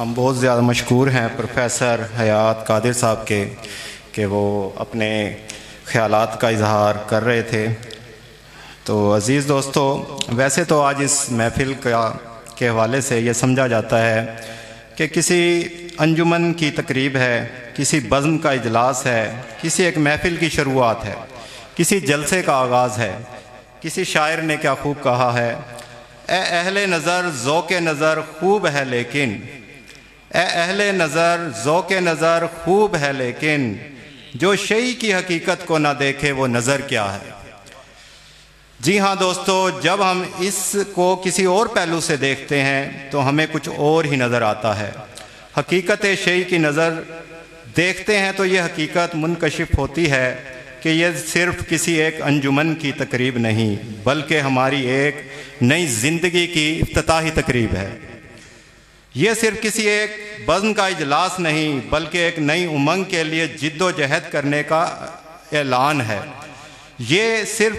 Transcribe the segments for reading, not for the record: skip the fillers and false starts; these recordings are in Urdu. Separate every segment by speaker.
Speaker 1: ہم بہت زیادہ مشکور ہیں پروفیسر حیات قادر صاحب کے کہ وہ اپنے خیالات کا اظہار کر رہے تھے۔ تو عزیز دوستو، ویسے تو آج اس محفل کے حوالے سے یہ سمجھا جاتا ہے کہ کسی انجمن کی تقریب ہے، کسی بزم کا اجلاس ہے، کسی ایک محفل کی شروعات ہے، کسی جلسے کا آغاز ہے۔ کسی شاعر نے کیا خوب کہا ہے، اے اہل نظر ذوق نظر خوب ہے لیکن، اے اہل نظر ذوق نظر خوب ہے لیکن، جو شیء کی حقیقت کو نہ دیکھے وہ نظر کیا ہے۔ جی ہاں دوستو، جب ہم اس کو کسی اور پہلو سے دیکھتے ہیں تو ہمیں کچھ اور ہی نظر آتا ہے۔ حقیقت شیء کی نظر دیکھتے ہیں تو یہ حقیقت منکشف ہوتی ہے کہ یہ صرف کسی ایک انجمن کی تقریب نہیں بلکہ ہماری ایک نئی زندگی کی افتتاحی تقریب ہے۔ یہ صرف کسی ایک بزم کا اجلاس نہیں بلکہ ایک نئی امنگ کے لیے جد و جہد کرنے کا اعلان ہے۔ یہ صرف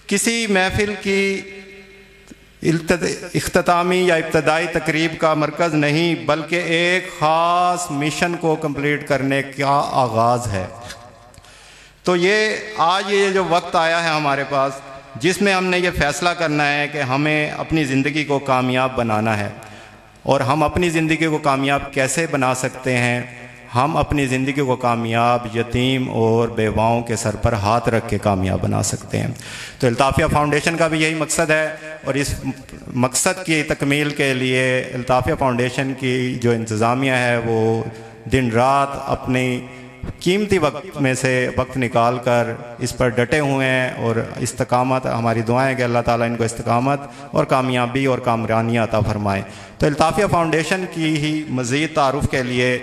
Speaker 1: کسی محفل کی اختتامی یا ابتدائی تقریب کا مرکز نہیں بلکہ ایک خاص مشن کو کمپلیٹ کرنے کا آغاز ہے۔ تو آج یہ جو وقت آیا ہے ہمارے پاس، جس میں ہم نے یہ فیصلہ کرنا ہے کہ ہمیں اپنی زندگی کو کامیاب بنانا ہے۔ اور ہم اپنی زندگی کو کامیاب کیسے بنا سکتے ہیں؟ ہم اپنی زندگی کو کامیاب یتیم اور بیواؤں کے سر پر ہاتھ رکھ کے کامیاب بنا سکتے ہیں۔ تو الطافیہ فاؤنڈیشن کا بھی یہی مقصد ہے، اور اس مقصد کی تکمیل کے لیے الطافیہ فاؤنڈیشن کی جو انتظامیہ ہے وہ دن رات اپنی قیمتی وقت میں سے وقت نکال کر اس پر ڈٹے ہوئے ہیں، اور استقامت، ہماری دعائیں کہ اللہ تعالیٰ ان کو استقامت اور کامیابی اور کامرانی عطا فرمائے۔ تو الطافیہ فاؤنڈیشن کی ہی مزید تعارف کے لیے،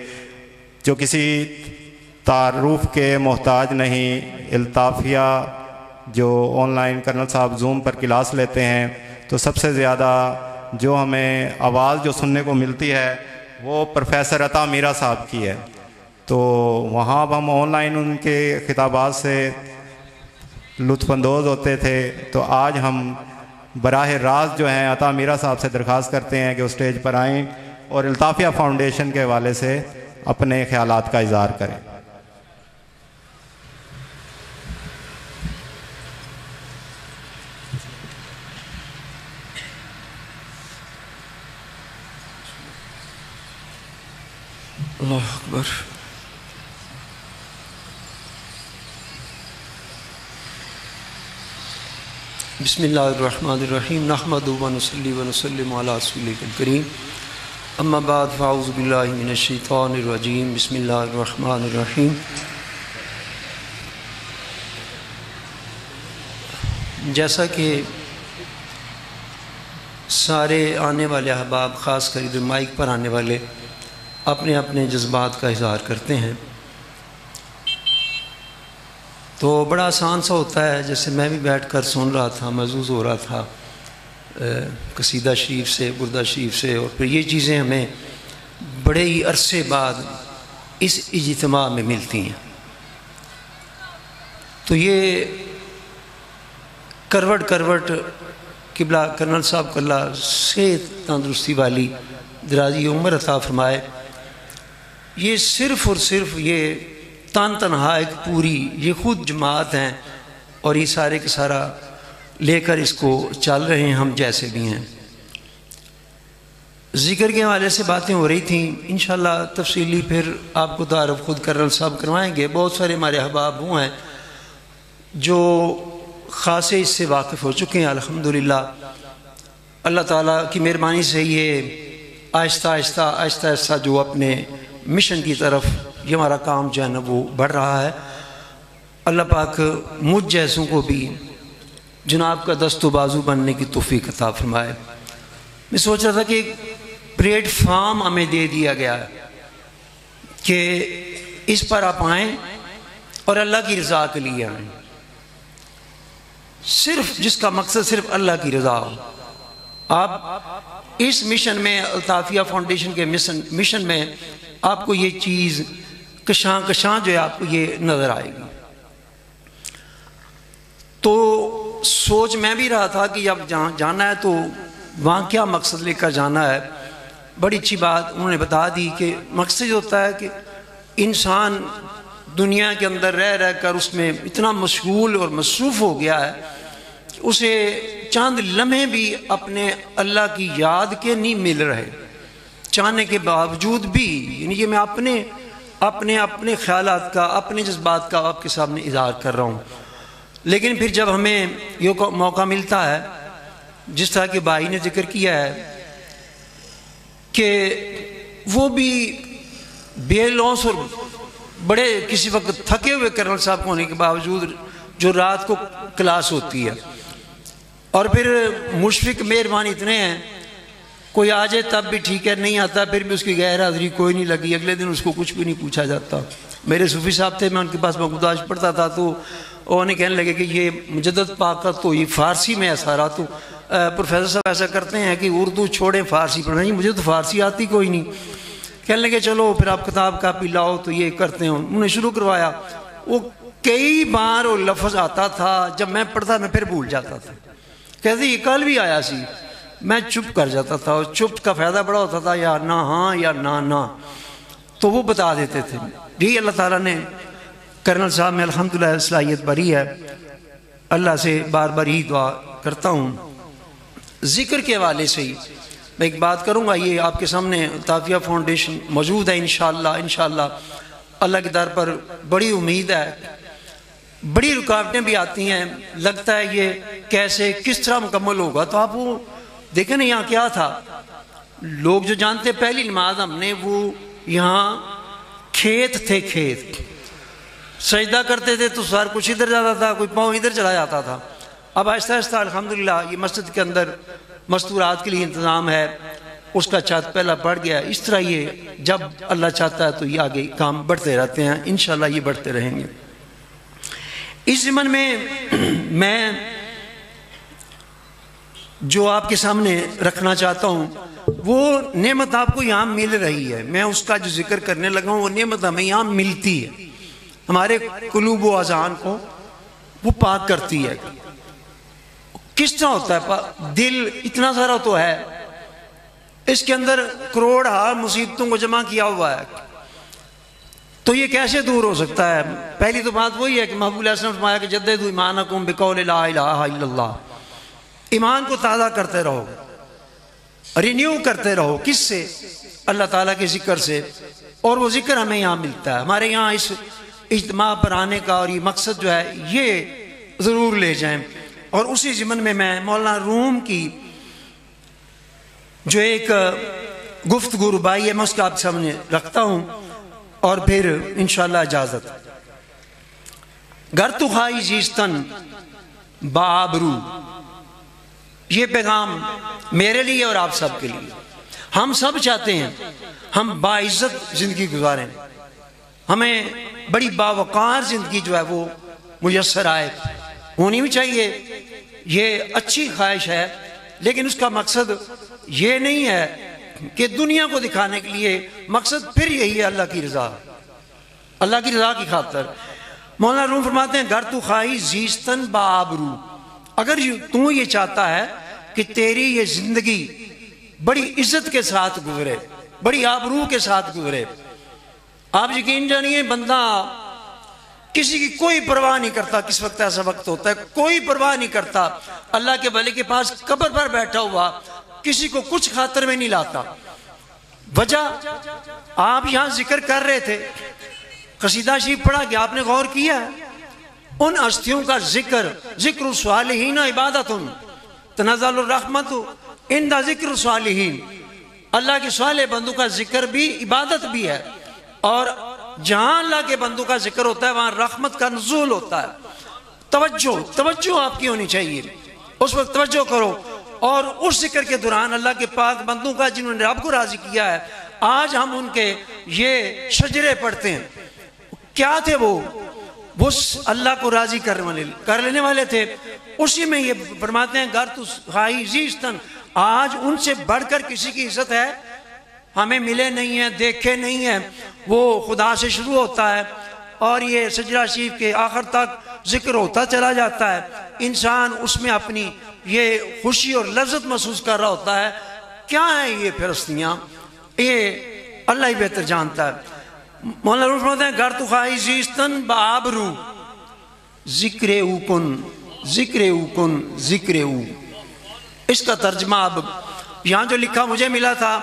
Speaker 1: جو کسی تعارف کے محتاج نہیں، الطافیہ جو آن لائن کرنل صاحب زوم پر کلاس لیتے ہیں، تو سب سے زیادہ جو ہمیں آواز جو سننے کو ملتی ہے وہ پروفیسر عطا میرا صاحب کی ہے۔ تو وہاں اب ہم آن لائن ان کے خطابات سے لطف اندوز ہوتے تھے، تو آج ہم براہ راست جو ہیں عطا میرا صاحب سے درخواست کرتے ہیں کہ وہ اسٹیج پر آئیں اور الطافیہ فاؤنڈیشن کے حوالے سے اپنے خیالات کا اظہار کریں۔
Speaker 2: اللہ اکبر۔ بسم اللہ الرحمن الرحیم، نحمد و نصلی و نسلم علی رسولہ الکریم، اما بعد فاعوذ باللہ من الشیطان الرجیم، بسم اللہ الرحمن الرحیم۔ جیسا کہ سارے آنے والے احباب، خاص کر ادھر مائک پر آنے والے، اپنے اپنے جذبات کا اظہار کرتے ہیں، تو بڑا آسان سا ہوتا ہے۔ جیسے میں بھی بیٹھ کر سن رہا تھا، محظوظ ہو رہا تھا قصیدہ شریف سے، بردہ شریف سے، اور پھر یہ چیزیں ہمیں بڑے ہی عرصے بعد اس اجتماع میں ملتی ہیں۔ تو یہ کروٹ قبلہ کرنل صاحب کو اللہ صحت تندرستی والی درازی عمر عطا فرمائے، یہ صرف اور صرف یہ تنہا ایک پوری یہ خود جماعت ہیں، اور یہ سارے کے سارا لے کر اس کو چل رہے ہیں، ہم جیسے بھی ہیں۔ ذکر کے حوالے سے باتیں ہو رہی تھیں، انشاءاللہ تفصیلی پھر آپ کو تعارف خود کرنل صاحب کروائیں گے۔ بہت سارے ہمارے احباب وہ ہیں جو خاصے اس سے واقف ہو چکے ہیں الحمدللہ۔ اللہ تعالیٰ کی مہربانی سے یہ آہستہ آہستہ جو اپنے مشن کی طرف یہ ہمارا کام جو ہے نا وہ بڑھ رہا ہے۔ اللہ پاک مجھ جیسوں کو بھی جناب کا دست و بازو بننے کی توفیق عطا فرمائے۔ میں سوچ رہا تھا کہ پلیٹ فارم ہمیں دے دیا گیا ہے کہ اس پر آپ آئیں اور اللہ کی رضا کے لیے آئیں، صرف جس کا مقصد صرف اللہ کی رضا ہو۔ آپ اس مشن میں، الطافیہ فاؤنڈیشن کے مشن میں آپ کو یہ چیز کشاں جو ہے آپ کو یہ نظر آئے گی۔ تو سوچ میں بھی رہا تھا کہ اب جہاں جانا ہے تو وہاں کیا مقصد لے کر جانا ہے۔ بڑی اچھی بات انہوں نے بتا دی کہ مقصد ہوتا ہے کہ انسان دنیا کے اندر رہ کر اس میں اتنا مشغول اور مصروف ہو گیا ہے کہ اسے چاند لمحے بھی اپنے اللہ کی یاد کے نہیں مل رہے، چاہنے کے باوجود بھی. یعنی کہ میں اپنے خیالات کا، اپنے جذبات کا آپ کے سامنے اظہار کر رہا ہوں. لیکن پھر جب ہمیں یہ موقع ملتا ہے، جس طرح کہ بھائی نے ذکر کیا ہے کہ وہ بھی بے لوث اور بڑے کسی وقت تھکے ہوئے کرنل صاحب ہونے کے باوجود جو رات کو کلاس ہوتی ہے، اور پھر مشفق مہربان اتنے ہیں، کوئی آ جائے تب بھی ٹھیک ہے، نہیں آتا پھر بھی اس کی غیر حاضری کوئی نہیں لگی، اگلے دن اس کو کچھ بھی نہیں پوچھا جاتا. میرے صوفی صاحب تھے، میں ان کے پاس مقداش پڑھتا تھا تو انہیں کہنے لگے کہ یہ مجدد پاک کا تو یہ فارسی میں ہے سارا، تو پروفیسر صاحب ایسا کرتے ہیں کہ اردو چھوڑیں فارسی پڑھیں. مجھے تو فارسی آتی کوئی نہیں. کہنے لگے چلو پھر آپ کتاب کاپی لاؤ تو یہ کرتے ہیں. انہوں نے شروع کروایا. وہ کئی بار وہ لفظ آتا تھا، جب میں پڑھتا میں پھر بھول جاتا تھا. کہتے یہ کل بھی آیا سی، میں چپ کر جاتا تھا، اور چپ کا فائدہ بڑا ہوتا تھا، یا نہ ہاں یا نہ، تو وہ بتا دیتے تھے. یہی اللہ تعالیٰ نے کرنل صاحب میں الحمدللہ صلاحیت بری ہے. اللہ سے بار بار یہی دعا کرتا ہوں. ذکر کے حوالے سے ہی میں ایک بات کروں گا. یہ آپ کے سامنے تافیہ فاؤنڈیشن موجود ہے. انشاءاللہ اللہ کے در پر بڑی امید ہے. بڑی رکاوٹیں بھی آتی ہیں، لگتا ہے یہ کیسے کس طرح مکمل ہوگا. تو آپ وہ دیکھیں نا، یہاں کیا تھا، لوگ جو جانتے پہلی نماز ہم نے وہ یہاں کھیت تھے، کھیت سجدہ کرتے تھے تو سر کچھ ادھر جاتا تھا، کوئی پاؤں ادھر چلا جاتا تھا. اب آہستہ آہستہ الحمدللہ یہ مسجد کے اندر مستورات کے لیے انتظام ہے، اس کا چھت پہلا بڑھ گیا. اس طرح یہ جب اللہ چاہتا ہے تو یہ آگے کام بڑھتے رہتے ہیں، انشاءاللہ یہ بڑھتے رہیں گے. اس ضمن میں جو آپ کے سامنے رکھنا چاہتا ہوں، وہ نعمت آپ کو یہاں مل رہی ہے. میں اس کا جو ذکر کرنے لگا ہوں، وہ نعمت ہمیں یہاں ملتی ہے، ہمارے قلوب و اذہان کو وہ پاک کرتی ہے. کس طرح ہوتا ہے؟ دل اتنا سارا تو ہے، اس کے اندر کروڑ ہار مصیبتوں کو جمع کیا ہوا ہے، تو یہ کیسے دور ہو سکتا ہے؟ پہلی تو بات وہی ہے کہ محبوب علیہ السلام نے فرمایا کہ جددوا ایمانکم بقول لا الہ الا اللہ. ایمان کو تازہ کرتے رہو، رینیو کرتے رہو. کس سے؟ اللہ تعالیٰ کے ذکر سے. اور وہ ذکر ہمیں یہاں ملتا ہے. ہمارے یہاں اس اجتماع پر آنے کا اور یہ مقصد جو ہے یہ ضرور لے جائیں. اور اسی ضمن میں مولانا روم کی جو ایک گفتگو ربائی ہے، میں اس کا آپ سامنے رکھتا ہوں، اور پھر انشاءاللہ اجازت. گر تو خواہی زیستن بآبرو، یہ پیغام میرے لیے اور آپ سب کے لیے. ہم سب چاہتے ہیں ہم باعزت زندگی گزاریں، ہمیں بڑی باوقار زندگی جو ہے وہ میسر آئے، ہونی بھی چاہیے. یہ اچھی خواہش ہے، لیکن اس کا مقصد یہ نہیں ہے کہ دنیا کو دکھانے کے لیے. مقصد پھر یہی ہے اللہ کی رضا، اللہ کی رضا کی خاطر. مولانا روم فرماتے ہیں گر تو خواہی زیستن بآبرو، اگر تو یہ چاہتا ہے کہ تیری یہ زندگی بڑی عزت کے ساتھ گزرے، بڑی آبرو کے ساتھ گزرے. آپ یقین جانیے، بندہ کسی کی کوئی پرواہ نہیں کرتا. کس وقت ایسا وقت ہوتا ہے کوئی پرواہ نہیں کرتا. اللہ کے ولی کے پاس قبر پر بیٹھا ہوا کسی کو کچھ خاطر میں نہیں لاتا. وجہ آپ یہاں ذکر کر رہے تھے، قصیدہ شریف پڑھا کہ آپ نے غور کیا ہے ان ہستیوں کا ذکر الصالحین عبادت تنزل الرحمت عند ذکر الصالحین. اللہ کے صالح بندوں کا ذکر بھی عبادت بھی ہے، اور جہاں اللہ کے بندوں کا ذکر ہوتا ہے وہاں رحمت کا نزول ہوتا ہے. توجہ آپ کی ہونی چاہیے، اس وقت توجہ کرو. اور اس ذکر کے دوران اللہ کے پاک بندوں کا جنہوں نے رب کو راضی کیا ہے، آج ہم ان کے یہ شجرے پڑھتے ہیں. کیا تھے وہ اللہ کو راضی کر لینے والے تھے. اسی میں یہ فرماتے ہیں گر تو خواہی زیستن، آج ان سے بڑھ کر کسی کی عزت ہے؟ ہمیں ملے نہیں ہیں، دیکھے نہیں ہیں. وہ خدا سے شروع ہوتا ہے اور یہ سجدہ شریف کے آخر تک ذکر ہوتا چلا جاتا ہے. انسان اس میں اپنی یہ خوشی اور لذت محسوس کر رہا ہوتا ہے. کیا ہے یہ پھر ہستیاں؟ یہ اللہ ہی بہتر جانتا ہے۔ مولانا روح فرماتے ہیں گر تو خواہی زیستن بآبرو ذکر او کن ذکر او کن ذکر او۔ اس کا ترجمہ اب یہاں جو لکھا مجھے ملا تھا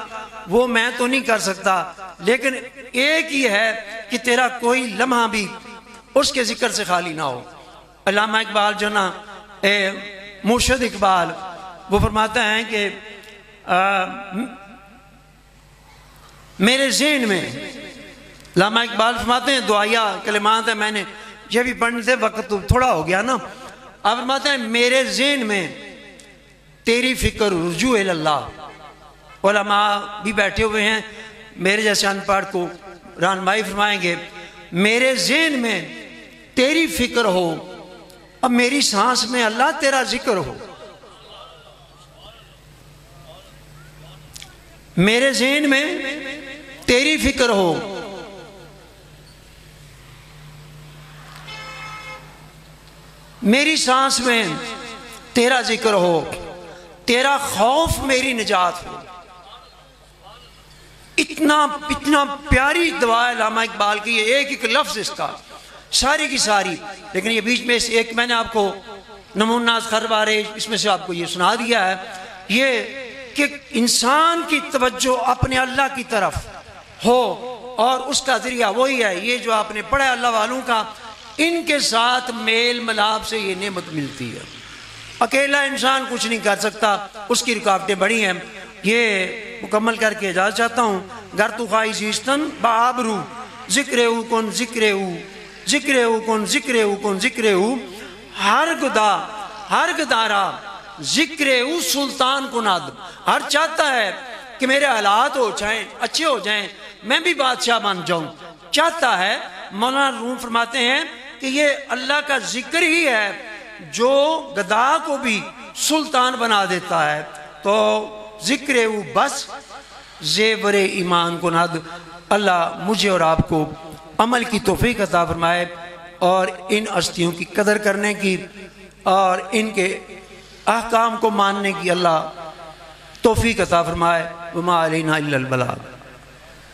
Speaker 2: وہ میں تو نہیں کر سکتا، لیکن ایک ہی ہے کہ تیرا کوئی لمحہ بھی اس کے ذکر سے خالی نہ ہو۔ علامہ اقبال جو نا مرشد اقبال وہ فرماتے ہیں کہ میرے ذہن میں، علامہ اقبال فرماتے ہیں دعائیہ کلمات ہیں، میں نے یہ بھی پڑھنے سے وقت تو تھوڑا ہو گیا نا، آپ فرماتے ہیں میرے ذہن میں تیری فکر رجوع اللہ۔ علماء بھی بیٹھے ہوئے ہیں میرے جیسے ان پڑھ کو رہنمائی فرمائیں گے، میرے ذہن میں تیری فکر ہو، اب میری سانس میں اللہ تیرا ذکر ہو۔ میرے ذہن میں تیری فکر ہو، میری سانس میں تیرا ذکر ہو، تیرا خوف میری نجات ہو۔ اتنا پیاری دعا ہے علامہ اقبال کی، یہ ایک ایک لفظ اس کا ساری کی ساری، لیکن یہ بیچ میں اس ایک میں نے آپ کو نمونہ خربارے اس میں سے آپ کو یہ سنا دیا ہے، یہ کہ انسان کی توجہ اپنے اللہ کی طرف ہو اور اس کا ذریعہ وہی ہے یہ جو آپ نے پڑھا ہے اللہ والوں کا، ان کے ساتھ میل ملاپ سے یہ نعمت ملتی ہے۔ اکیلا انسان کچھ نہیں کر سکتا، اس کی رکاوٹیں بڑی ہیں۔ یہ مکمل کر کے اجازت چاہتا ہوں۔ گر تو خواہی زیستن بآبرو ذکر او کن ذکر او ذکر او کن ذکر او کن ذکر او ہر گدارا ذکر او سلطان کو ناد۔ ہر چاہتا ہے کہ میرے حالات ہو جائیں، اچھے ہو جائیں، میں بھی بادشاہ بن جاؤں، چاہتا ہے۔ مولانا روم فرماتے ہیں کہ یہ اللہ کا ذکر ہی ہے جو گدا کو بھی سلطان بنا دیتا ہے۔ تو ذکر او بس زیور ایمان کو ناد۔ اللہ مجھے اور آپ کو عمل کی توفیق عطا فرمائے اور ان ہستیوں کی قدر کرنے کی اور ان کے احکام کو ماننے کی اللہ توفیق عطا فرمائے۔ وما علینا الا البلاغ۔